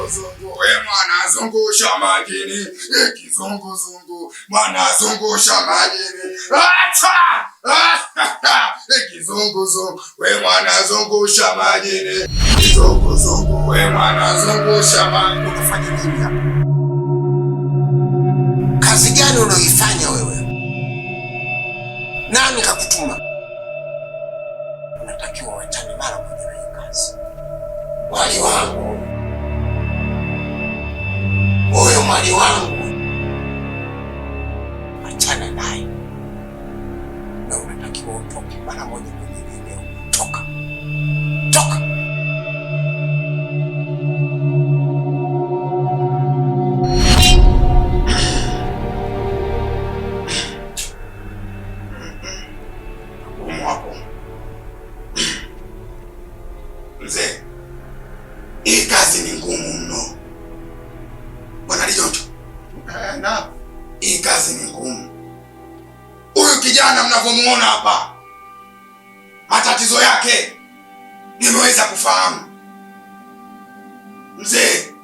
Kizunguzungu, we mwana zungusha majini. Kizunguzungu, mwana zungusha majini. Acha! Kizunguzungu, we mwana zungusha majini. Kizunguzungu, we mwana zungusha majini. Unafanya nini hapa? Kazi gani unaoifanya wewe? Nani kakutuma? Unatakiwa wachane mara moja na hii kazi. Mwali wangu, huyo mwali wangu, achana naye na unatakiwa utoke mara moja kwenye eneo. Toka, toka. Mzee, hii kazi ni ngumu mno. Bwana Lijonjo. Na hii kazi ni ngumu. Huyu kijana mnavyomuona hapa, matatizo yake nimeweza kufahamu. Mzee,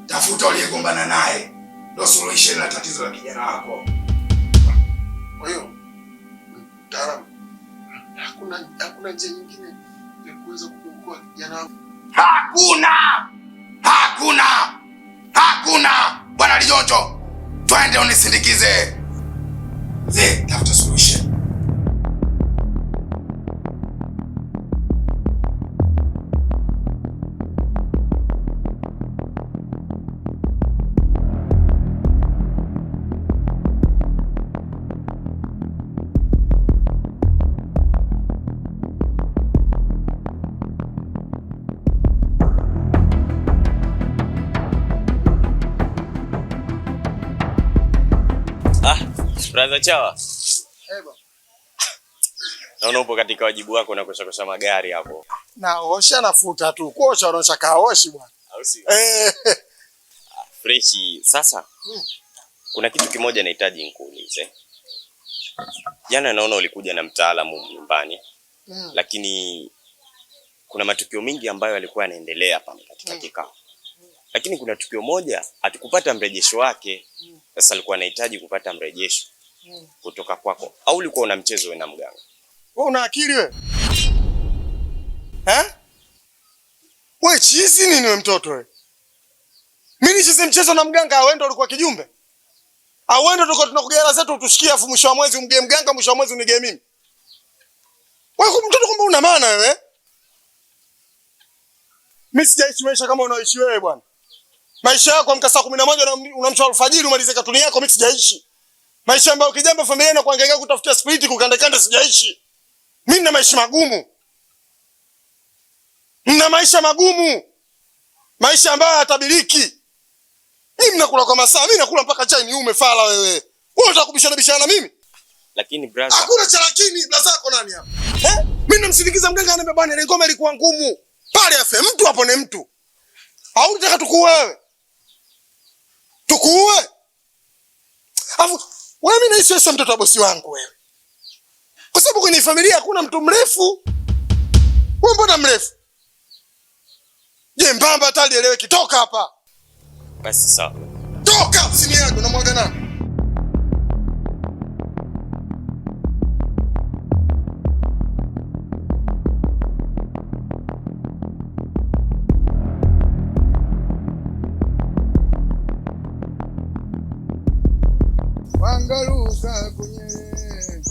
tafuta uliyegombana naye ndio suluhisho la tatizo la kijana wako. Kwa hiyo mtaalamu, hakuna njia nyingine ya kuweza kuokoa kijana wangu? Hakuna Bwana Lijonjo, twende unisindikize. Mzee, tafuta solution. Brother Chawa. Naona upo katika wajibu wako na kosha magari hapo. Naosha nafuta tu. Kuosha unaosha kaoshi bwana. Au si? Freshi. Sasa kuna kitu kimoja nahitaji nikuulize. Jana naona ulikuja na mtaalamu nyumbani. Lakini kuna matukio mengi ambayo yalikuwa yanaendelea hapa katika kikao. Lakini kuna tukio moja hatukupata mrejesho wake. Sasa alikuwa anahitaji kupata mrejesho kutoka kwako. Au ulikuwa una mchezo wewe na mganga? Wewe una akili wewe? Wewe chizi nini wewe mtoto wewe? Mimi nicheze mchezo na mganga? Wewe ndio ulikuwa kijumbe? Au wewe ndio tulikuwa tunakugea zetu utushikie afu mwisho wa mwezi umgee mganga, mwisho wa mwezi unigee mimi? Wewe mtoto kumbe una maana wewe? Mimi sijaishi maisha kama unaoishi wewe bwana. Maisha yako amka saa 11 unamcha alfajiri umalize katuni yako, mimi sijaishi. Maisha ambayo kijambo familia na kuhangaika kutafutia spiriti kukandekanda sijaishi. Mimi na maisha magumu. Mna maisha magumu. Maisha ambayo hayatabiriki. Mimi nakula kwa masaa, mimi nakula mpaka chai niume fala wewe. Wewe unataka kubishana na mimi? Lakini brother, hakuna cha lakini, brother yako nani hapa? Mimi namsindikiza mganga ananiambia bwana ile ngoma ilikuwa ngumu. Pale afe mtu hapo ni mtu. Au unataka tukuue wewe? Tukuue? Afu wewe mimi naishi sasa mtoto wa bosi wangu wewe. Kwa sababu kwenye familia hakuna mtu mrefu. Wewe mbona mrefu? Je, mbamba tali elewe kitoka hapa. Basi sawa. Toka usini yangu na mwaga nani? Wangaruka kunyele,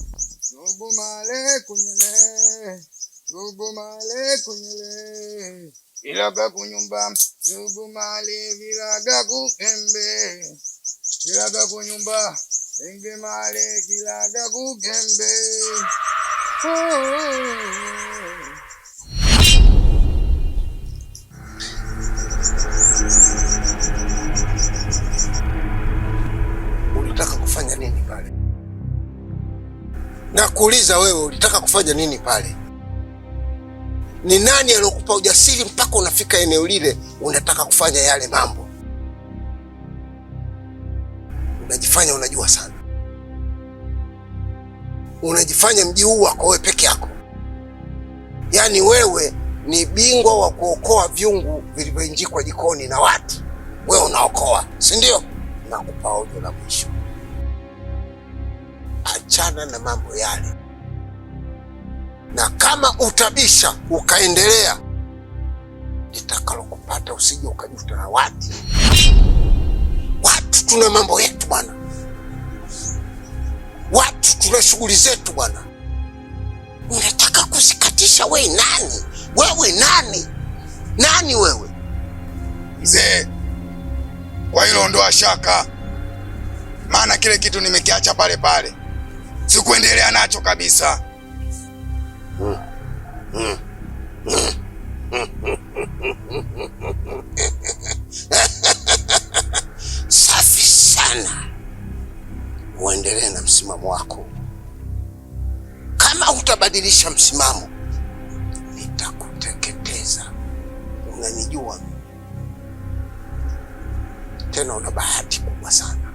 nubumale kunyele, nubumale kunyele, ilaga kunyumba, nubumale vilaga kukembe, ilaga kunyumba, enge male kilaga kukembe. Ulitaka kufanya nini pale? Nakuuliza wewe, ulitaka kufanya nini pale? Ni nani aliyokupa ujasiri mpaka unafika eneo lile unataka kufanya yale mambo? Unajifanya unajua sana. Unajifanya mji huu wako wewe peke yako. Yaani wewe ni bingwa wa kuokoa vyungu vilivyoinjikwa jikoni na watu. unaokoa, si ndio? Nakupa onyo la mwisho. Achana na mambo yale, na kama utabisha ukaendelea, litakalokupata usije ukajuta na watu. Watu tuna mambo yetu bwana, watu tuna shughuli zetu bwana. Unataka kuzikatisha? We nani? Wewe nani? Nani wewe? Mzee, kwa hilo ondoa shaka, maana kile kitu nimekiacha pale pale, sikuendelea nacho kabisa. Safi sana, uendelee na msimamo wako. Kama utabadilisha msimamo, nitakuteketeza. Unanijua tena, una bahati kubwa sana.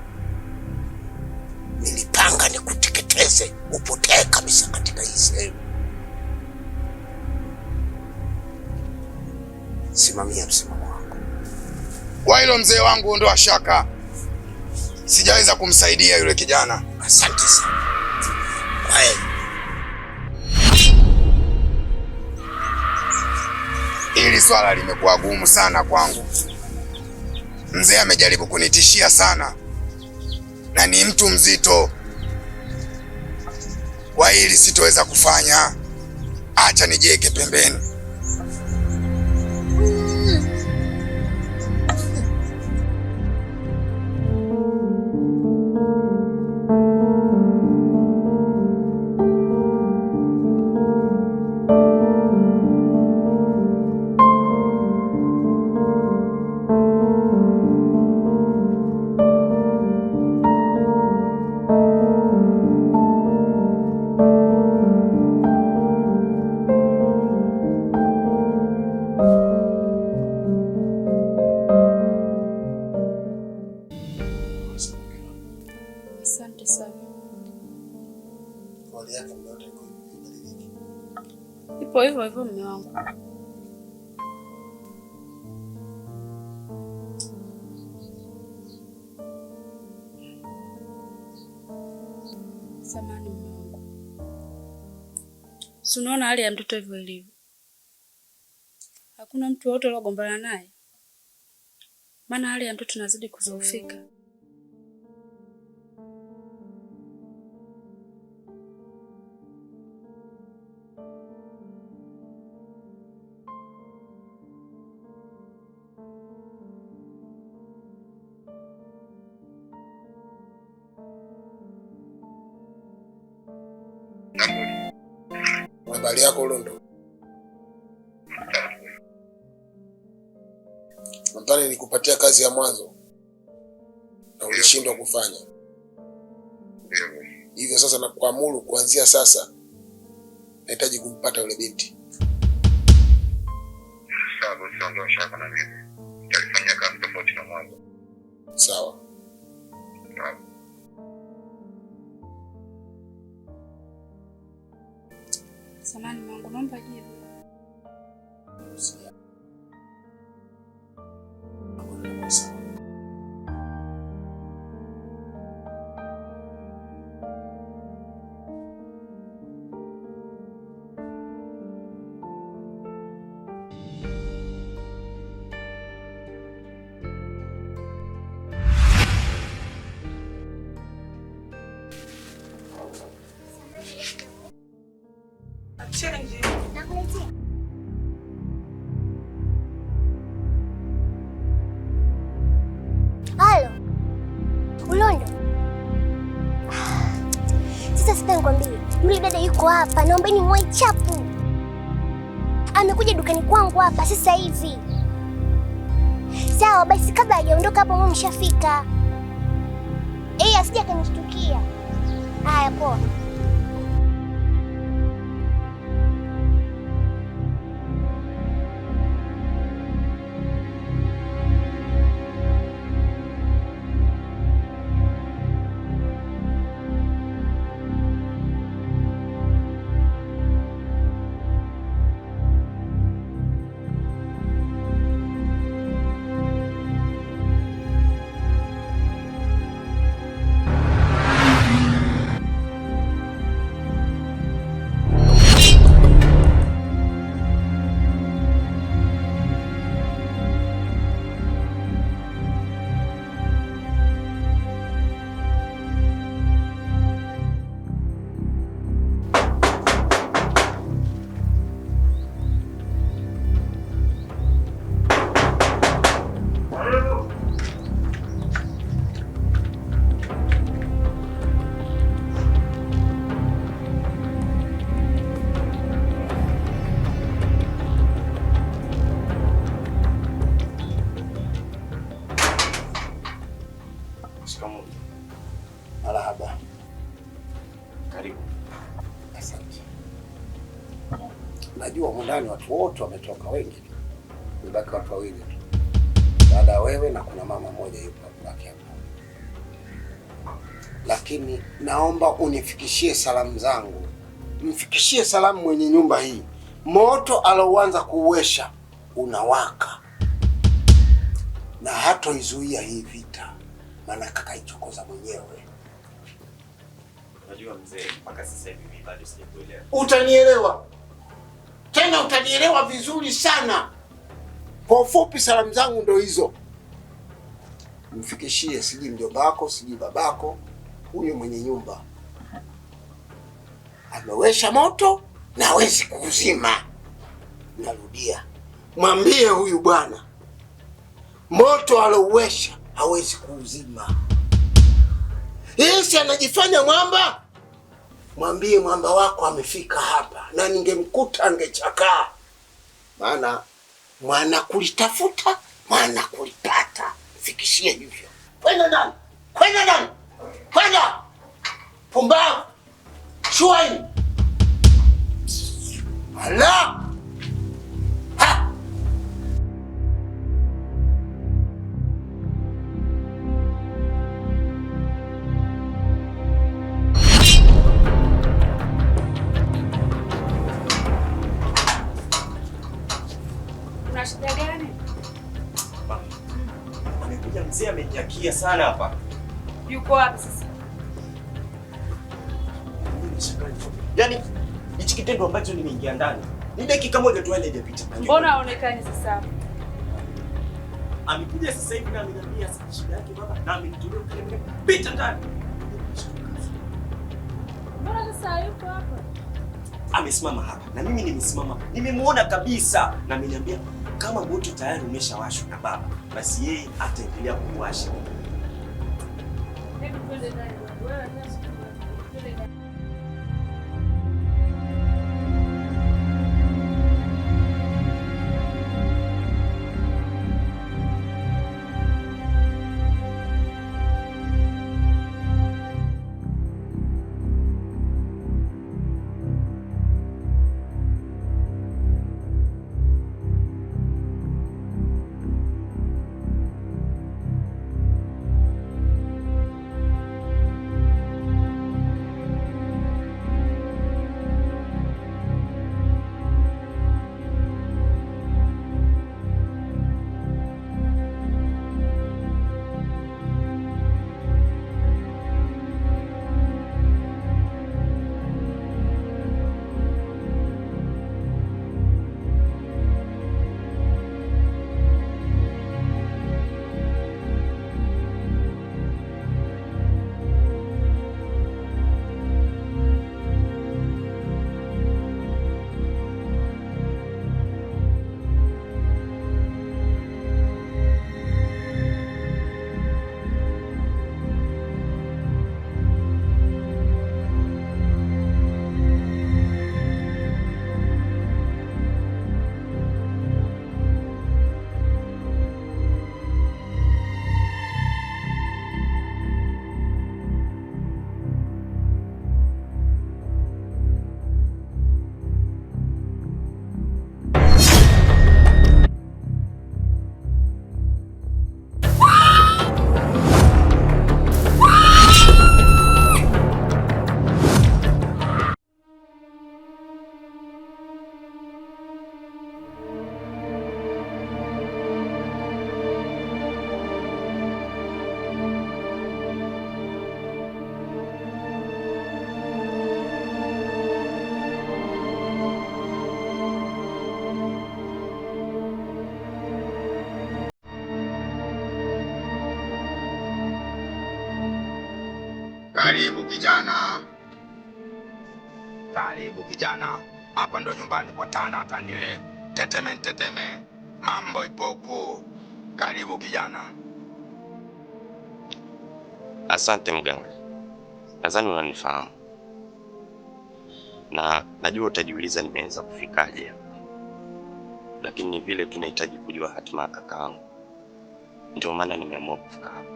Nilipanga nikuteketeze, upotee kabisa katika hii sehemu. Simamia msimamo wako. Kwa hilo mzee wangu, ondoa shaka, sijaweza kumsaidia yule kijana. Asante sana. Kwaheri. Hili swala limekuwa gumu sana kwangu. Mzee amejaribu kunitishia sana, na ni mtu mzito. Kwa hili sitoweza kufanya. Acha nijiweke pembeni. Asante sana. Ipo hivyo hivyo mume wangu. Samahani mume wangu. Si unaona hali ya mtoto hivyo ilivyo. Hakuna mtu wote aliogombana naye. Maana hali ya mtoto inazidi kuzoofika. Habari yako Londo? Nadhani nilikupatia kazi ya mwanzo na ulishindwa kufanya. Hivyo sasa nakuamuru kuanzia sasa nahitaji kumpata yule binti. Sawa, ndio shaka na mimi. Nitafanya kazi tofauti na mwanzo. Sawa. Samahani mwangu, naomba jibu. Halo. Ulondo. Sasa sita nikwambie, yule dada yuko hapa, naombeni muwahi chapu. Amekuja dukani kwangu hapa sasa hivi. Sawa basi, kabla hajaondoka hapo mimi nishafika. Asije akanishtukia. Haya poa. Shikamoo. Marahaba. Karibu. Asante. Najua mundani watu wote wametoka wengi tu. Nibaki watu wawili tu. Dada wewe na kuna mama mmoja yupo baki hapo. Lakini naomba unifikishie salamu zangu. Mfikishie salamu mwenye nyumba hii. Moto aloanza kuuwesha unawaka. Na hatoizuia hii vita. Maana kakaichokoza mwenyewe. Unajua mzee, mpaka sasa hivi bado sijakuelewa. Utanielewa. Tena utanielewa vizuri sana. Kwa ufupi salamu zangu ndo hizo. Mfikishie siji mjomba wako, siji babako, huyo mwenye nyumba. Amewesha moto na hawezi kuuzima. Narudia. Mwambie huyu bwana. Moto alouwesha hawezi kuuzima. Yesi anajifanya mwamba. Mwambie mwamba wako amefika hapa na ningemkuta angechakaa. Maana mwana kulitafuta, mwana kulipata. Fikishie hivyo. Kwenda ndani. Kwenda ndani. Kwenda. Pumbavu. Shwai. Allah. Ha. Una shida gani? Amekuja mzee amenyakia sana hapa. Yuko wapi sasa? Yaani hichi kitendo ambacho nimeingia ndani ni dakika moja tu haijapita. Mbona haonekani sasa? Amekuja sasa hivi na ameniambia shida yake baba na amenitolea kile pita ndani. Mbona sasa yuko hapa? Amesimama hapa na mimi nimesimama. Nimemuona kabisa na ameniambia kama moto tayari umeshawashwa na baba, basi yeye ataendelea kuwasha. Hebu twende ndani. Wewe sasa twende ndani. Karibu kijana. Karibu kijana. Hapa ndo nyumbani kwa Tana Taniwe. Teteme. Mambo ipoku. Karibu kijana. Asante mganga. Nadhani unanifahamu. Na najua utajiuliza nimeweza kufikaje. Lakini vile tunahitaji kujua hatima ya kakaangu. Ndio maana nimeamua kufika hapa.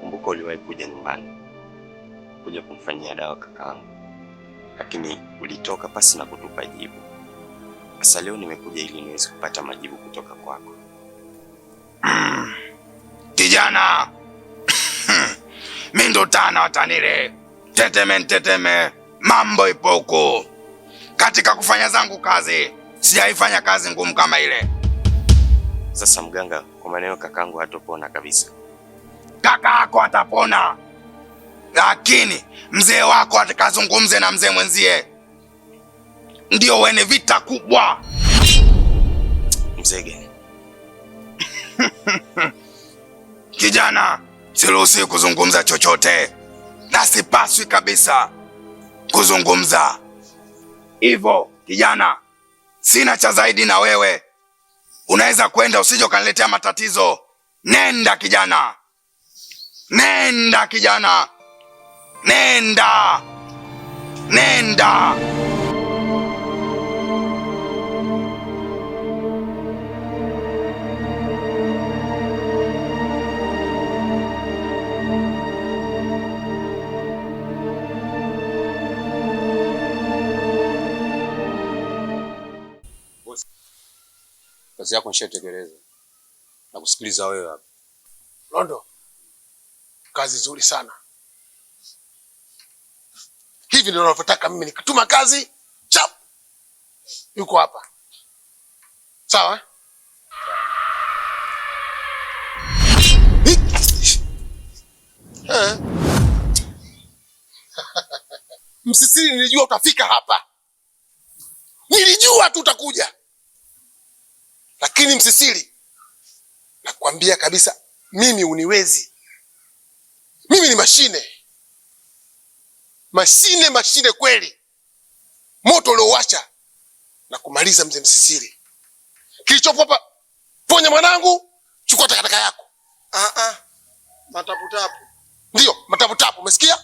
Kumbuka uliwahi kuja nyumbani kuja kumfanyia dawa kakaangu, lakini ulitoka pasi na kutupa jibu. Sasa leo nimekuja ili niweze kupata majibu kutoka kwako. Kijana, mimi ndo tana watanile. Teteme, mambo ipo huko. Katika kufanya zangu kazi, sijaifanya kazi ngumu kama ile. Sasa mganga, kwa maneno kakaangu hatopona kabisa. Kaka yako atapona, lakini mzee wako atakazungumze na mzee mwenzie, ndio wene vita kubwa. Mzee gani? Kijana, siruhusi kuzungumza chochote na sipaswi kabisa kuzungumza hivyo. Kijana, sina cha zaidi na wewe, unaweza kwenda, usije ukaniletea matatizo. Nenda kijana, nenda kijana, nenda. Kazi yako nishatekeleza na kusikiliza wewe hapa. Londo, kazi nzuri sana. Hivi ndio ninavyotaka mimi, nikituma kazi chap yuko hapa. Sawa? Msisiri, nilijua utafika hapa. Nilijua tu utakuja. Lakini Msisiri, nakwambia kabisa mimi uniwezi. Mimi ni mashine. Mashine kweli. Moto uliowasha na kumaliza mzee Msisiri. Kilichopo hapa, ponya mwanangu, chukua takataka yako. Mataputapu. Ndio, mataputapu, umesikia?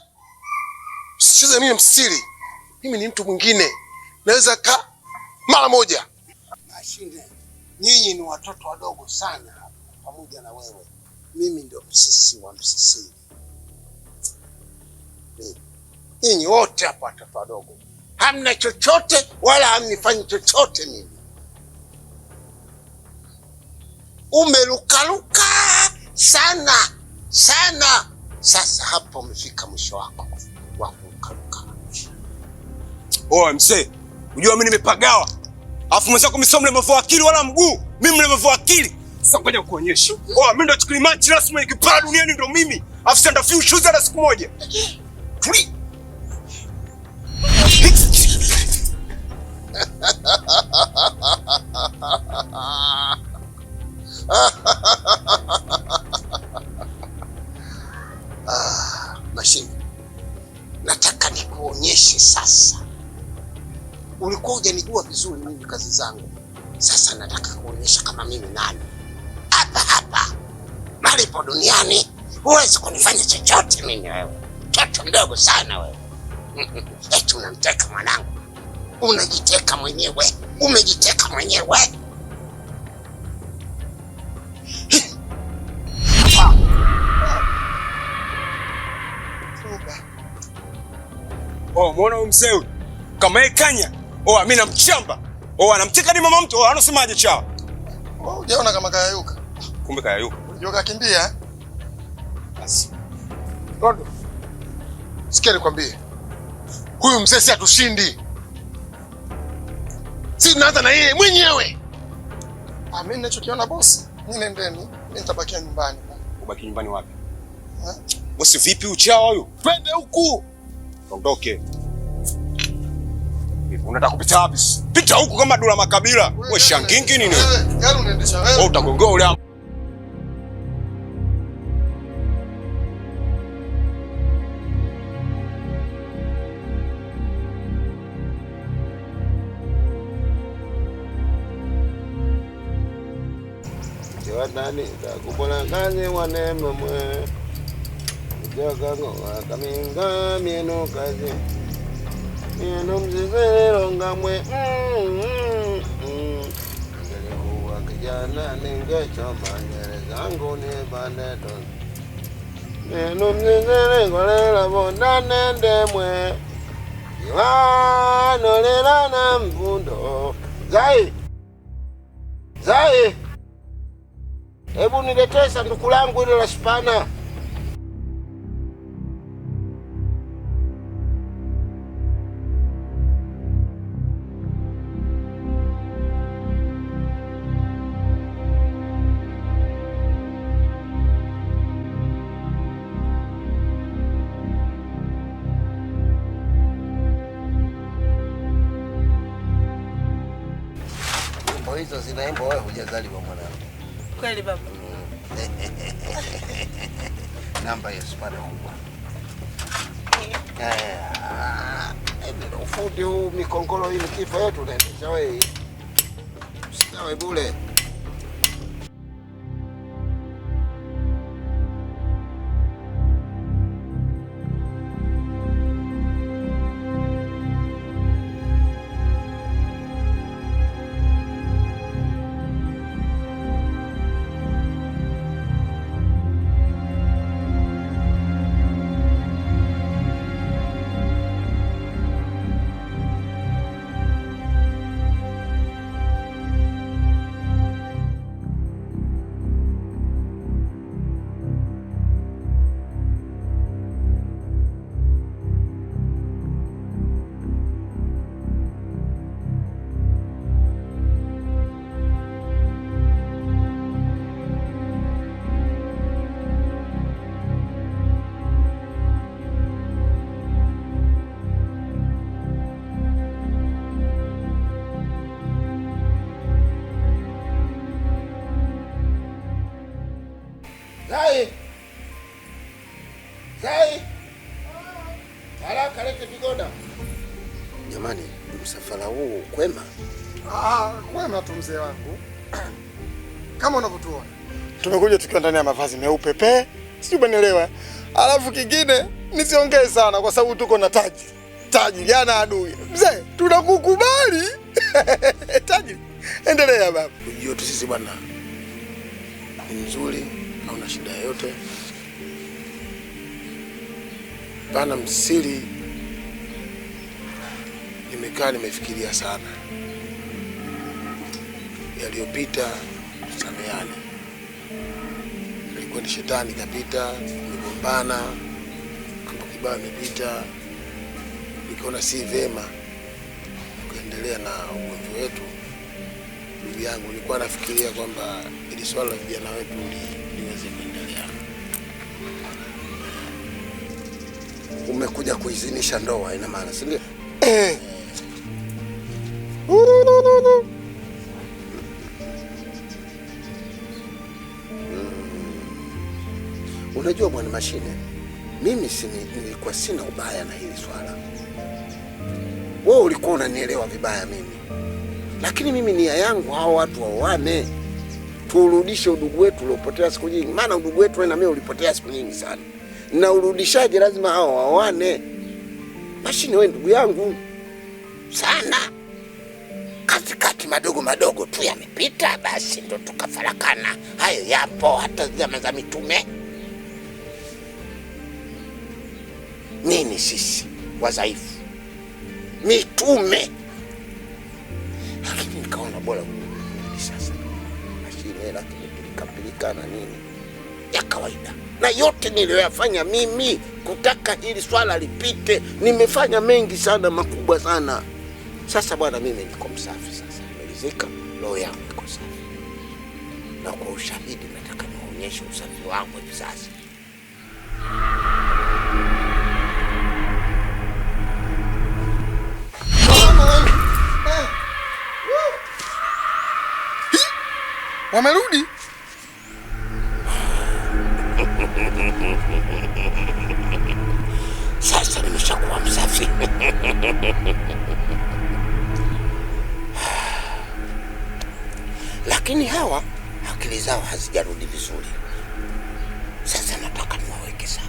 Usicheze mimi Msisiri. Mimi ni mtu mwingine. Naweza mara moja. Mashine, nyinyi ni watoto wadogo sana pamoja na wewe. Mimi ndio msisi wa Msisiri. Nyinyi wote hapa watoto wadogo. Hamna chochote wala hamnifanyi chochote mimi. Umelukaluka sana. Sasa hapo umefika mwisho wako wa kulukaluka. Oe mzee, unajua mimi nimepagawa. Alafu mwenzako mimi mlemavu wa akili wala mguu. Mimi mlemavu wa akili. Sasa ngoja kuonyesha. Mimi ndo Chikilimanchi rasmi mwenye kipara duniani ndo mimi. Alafu senda few shoes hata siku moja. Tuli. Mashine, nataka nikuonyeshe sasa. Ulikuwa hujanijua vizuri mimi kazi zangu. Sasa nataka kuonyesha kama mimi nani. Hapa malipo duniani huwezi kunifanya chochote mimi wewe. Mtoto mdogo sana wewe. Eti unamteka mwanangu. Unajiteka mwenyewe. Umejiteka mwenyewe. Muona huyu mzee huyu? Kama yeye kanya. Mimi namchamba. Anamteka ni mama mtu. Anasemaje chao? Unaona kama kayayuka. Kumbe kayayuka. Unajua kakimbia. Basi. Rodo, sikia nikwambie. Huyu mzee si atushindi. Si tunaanza na yeye mwenyewe. Mimi ninachokiona boss, mimi nendeni, mimi nitabakia nyumbani. Ubaki nyumbani wapi? Bosi vipi uchao huyu? Twende huku. Ondoke. Unataka kupita wapi? Pita huku kama Dula Makabila. Wewe shangingi nini? Gari unaendesha wewe. Utagongoa ule. Wadani takupona kazi wanema mwe Jagango wakaminga mieno kazi Mieno mzizero ngamwe Ngelikuwa kijana ningechoma nyele zangu ni baneton Mieno mzizire kolela bondane ndemwe. Iwano lela na mvundo. Zai! Hebu niletee sanduku langu ile la spana. Hizo zinaimba wewe hujazaliwa mwanangu. Kweli baba. Namba ya spana kubwa. Ufundi huu mikongolo hii kifa yetu naendesha wewe. Usikawe bure. Zai! Haraka lete vigoda. Jamani, msafara huu kwema? Kwema tu mzee wangu. Kama unavyotuona. Tumekuja tukiwa ndani ya mavazi meupe pe. Sijui unanielewa. Alafu kingine nisiongee sana kwa sababu tuko na Taji. Taji jana adui. Mzee, tunakukubali. Taji, endelea baba. Ujio tu sisi bwana. Ni nzuri, hauna shida yoyote. Bana msiri, nimekaa nimefikiria sana. Yaliyopita sameane. Ilikuwa ni shetani kapita, nimegombana, mambo kibaya yamepita. Nikaona si vema kuendelea na ugomvi wetu. Ndugu yangu, nilikuwa nafikiria kwamba ili swala la vijana wetu liweze kuendelea. Umekuja kuidhinisha ndoa ina maana, si ndio? Unajua bwana Mashine, mimi nilikuwa sina ubaya na hili swala. Wewe ulikuwa unanielewa vibaya mimi. Lakini mimi nia yangu hao watu waoane. Turudishe udugu wetu uliopotea siku nyingi. Maana udugu wetu na mimi ulipotea siku nyingi sana. Na urudishaje lazima hao waoane. Mashine wewe ndugu yangu sana. Katikati madogo tu yamepita, basi ndo tukafarakana. Hayo yapo hata zama za mitume. Nini sisi wadhaifu? Mitume. Lakini nikaona bora sasa. Mashine lakini tulikapilika nini ya kawaida. Na yote niliyoyafanya mimi kutaka hili swala lipite, nimefanya mengi sana makubwa sana. Sasa bwana mimi niko msafi sasa. Nimelizika, roho yangu iko safi. Na kwa ushahidi nataka nionyeshe usafi wangu hivi sasa. Wamerudi? Sasa nimeshakuwa msafi. Lakini hawa akili zao hazijarudi vizuri. Sasa nataka niwaweke sawa.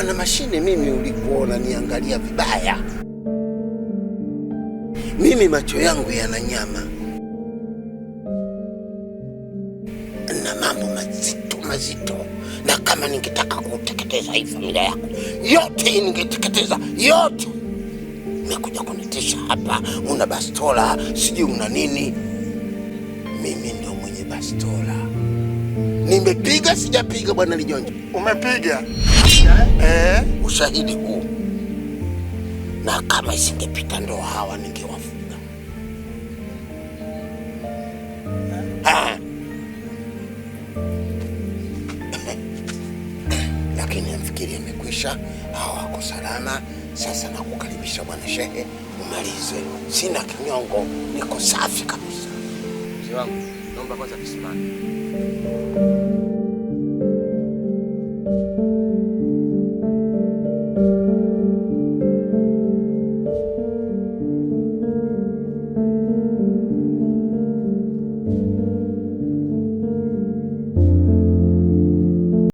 Bwana Mashine, mimi ulikuwa unaniangalia vibaya. Mimi macho yangu yana nyama na mambo mazito, na kama ningetaka kuteketeza hii familia yako yote, ningeteketeza yote. Umekuja kunitisha hapa, una bastola, sijui una nini. Mimi ndio mwenye bastola. Nimepiga sijapiga bwana Lijonjo? Umepiga. Ushahidi huu. Na kama isingepita ndo hawa ningewafunga. Lakini nafikiri imekwisha, hawa wako salama. Sasa nakukaribisha bwana shehe, umalize. Sina kinyongo, niko safi kabisa. Mzee wangu, naomba kwanza tusimame.